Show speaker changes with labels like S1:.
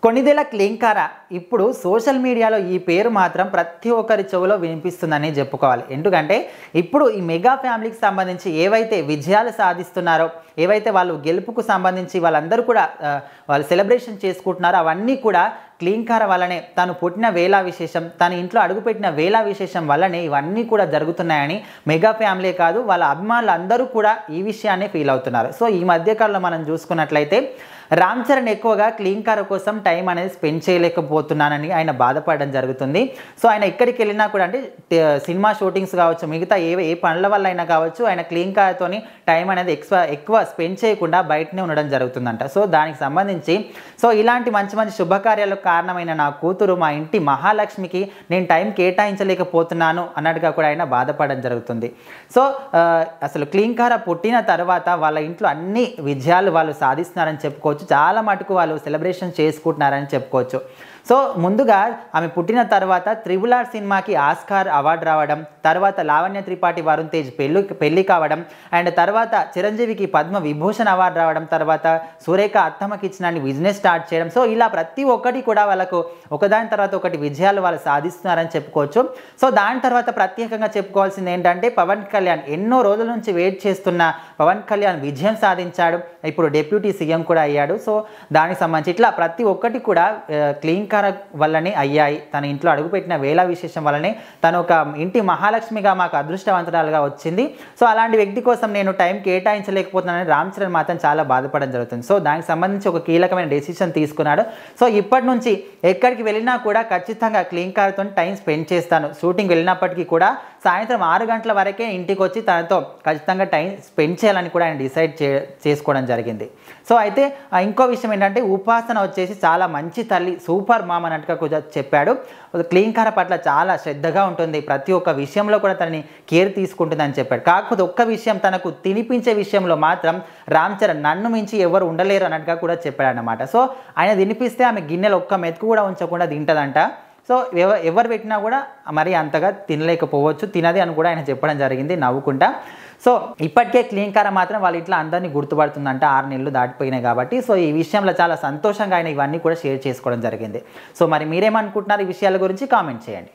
S1: కొణిదెల క్లీంకార ఇప్పుడు సోషల్ మీడియాలో ఈ పేరు మాత్రం ప్రతి ఒక్కరి చెవులో వినిపిస్తుందని చెప్పుకోవాలి. ఎందుకంటే ఇప్పుడు ఈ మెగా ఫ్యామిలీకి సంబంధించి ఏవైతే విజయాలు సాధిస్తున్నారో, ఏవైతే వాళ్ళు గెలుపుకు సంబంధించి వాళ్ళందరూ కూడా వాళ్ళు సెలబ్రేషన్ చేసుకుంటున్నారో అవన్నీ కూడా క్లీంకార వల్లనే, తను పుట్టిన వేళ విశేషం, తన ఇంట్లో అడుగుపెట్టిన వేళ విశేషం వల్లనే ఇవన్నీ కూడా జరుగుతున్నాయని మెగా ఫ్యామిలీ కాదు వాళ్ళ అభిమానులు అందరూ కూడా ఈ విషయాన్ని ఫీల్ అవుతున్నారు. సో ఈ మధ్యకాలంలో మనం చూసుకున్నట్లయితే రామ్ చరణ్ ఎక్కువగా క్లీంకార కోసం టైం అనేది స్పెండ్ చేయలేకపోతున్నానని ఆయన బాధపడడం జరుగుతుంది. సో ఆయన ఎక్కడికి వెళ్ళినా కూడా అంటే సినిమా షూటింగ్స్ కావచ్చు, మిగతా ఏ పనుల వల్ల అయినా కావచ్చు, ఆయన క్లీంకారతోని టైం అనేది ఎక్కువ స్పెండ్ చేయకుండా బయటనే ఉండడం జరుగుతుందంట. సో దానికి సంబంధించి ఇలాంటి మంచి మంచి శుభకార్యాలకు కారణమైన నా కూతురు, మా ఇంటి మహాలక్ష్మికి నేను టైం కేటాయించలేకపోతున్నాను అన్నట్టుగా కూడా ఆయన బాధపడడం జరుగుతుంది. సో అసలు క్లీంకార పుట్టిన తర్వాత వాళ్ళ ఇంట్లో అన్ని విజయాలు వాళ్ళు సాధిస్తున్నారని చెప్పుకోవచ్చు. చాలా మటుకు వాళ్ళు సెలబ్రేషన్ చేసుకుంటున్నారని చెప్పుకోవచ్చు. సో ముందుగా ఆమె పుట్టిన తర్వాత RRR సినిమాకి ఆస్కార్ అవార్డు రావడం, తర్వాత లావణ్య త్రిపాఠి వరుణ్ తేజ్ పెళ్లి కావడం, అండ్ తర్వాత చిరంజీవికి పద్మ విభూషణ్ అవార్డు రావడం, తర్వాత సురేఖ అత్తమ్మకి ఇచ్చిన బిజినెస్ స్టార్ట్ చేయడం. సో ఇలా ప్రతి ఒక్కటి కూడా వాళ్ళకు ఒకదాని తర్వాత ఒకటి విజయాలు వాళ్ళు సాధిస్తున్నారని చెప్పుకోవచ్చు. సో దాని తర్వాత ప్రత్యేకంగా చెప్పుకోవాల్సింది ఏంటంటే పవన్ కళ్యాణ్, ఎన్నో రోజుల నుంచి వెయిట్ చేస్తున్న పవన్ కళ్యాణ్ విజయం సాధించాడు. ఇప్పుడు డిప్యూటీ సీఎం కూడా అయ్యాడు. సో దానికి సంబంధించి ఇట్లా ప్రతి ఒక్కటి కూడా క్లీంకార వల్లనే అయ్యాయి. తన ఇంట్లో అడుగుపెట్టిన వేళ విశేషం వల్లనే తను ఒక ఇంటి మహాలక్ష్మిగా మాకు అదృష్టవంతురాలుగా వచ్చింది. సో అలాంటి వ్యక్తి కోసం నేను టైం కేటాయించలేకపోతున్నానని రామ్ చరణ్ మాత్రం చాలా బాధపడడం జరుగుతుంది. సో దానికి సంబంధించి ఒక కీలకమైన డెసిషన్ తీసుకున్నాడు. సో ఇప్పటి నుంచి ఎక్కడికి వెళ్ళినా కూడా ఖచ్చితంగా క్లీంకారతో టైం స్పెండ్ చేస్తాను. షూటింగ్ వెళ్ళినప్పటికీ కూడా సాయంత్రం 6 గంటల వరకే ఇంటికి వచ్చి తనతో ఖచ్చితంగా టైం స్పెండ్ చేయాలని కూడా ఆయన డిసైడ్ చేసుకోవడం జరిగింది. సో అయితే ఇంకో విషయం ఏంటంటే ఉపాసన వచ్చేసి చాలా మంచి తల్లి, సూపర్ మామ్ అన్నట్టుగా కూడా చెప్పాడు. క్లీంకార పట్ల చాలా శ్రద్ధగా ఉంటుంది, ప్రతి ఒక్క విషయంలో కూడా తనని కేర్ తీసుకుంటుందని చెప్పాడు. కాకపోతే ఒక్క విషయం, తనకు తినిపించే విషయంలో మాత్రం రామ్ చరణ్ నన్ను మించి ఎవరు ఉండలేరు అన్నట్టుగా కూడా చెప్పాడు అన్నమాట. సో ఆయన తినిపిస్తే ఆమె గిన్నెలు ఒక్క మెతుకు కూడా ఉంచకుండా తింటదంట. సో ఎవరు పెట్టినా కూడా మరి అంతగా తినలేకపోవచ్చు, తినది అని కూడా ఆయన చెప్పడం జరిగింది నవ్వుకుంటా. సో ఇప్పటికే క్లీంకార మాత్రం వాళ్ళ ఇంట్లో అందరినీ గుర్తుపడుతుందంట, 6 నెలలు దాటిపోయినాయి కాబట్టి. సో ఈ విషయంలో చాలా సంతోషంగా ఆయన ఇవన్నీ కూడా షేర్ చేసుకోవడం జరిగింది. సో మరి మీరేమనుకుంటున్నారు ఈ విషయాల గురించి కామెంట్ చేయండి.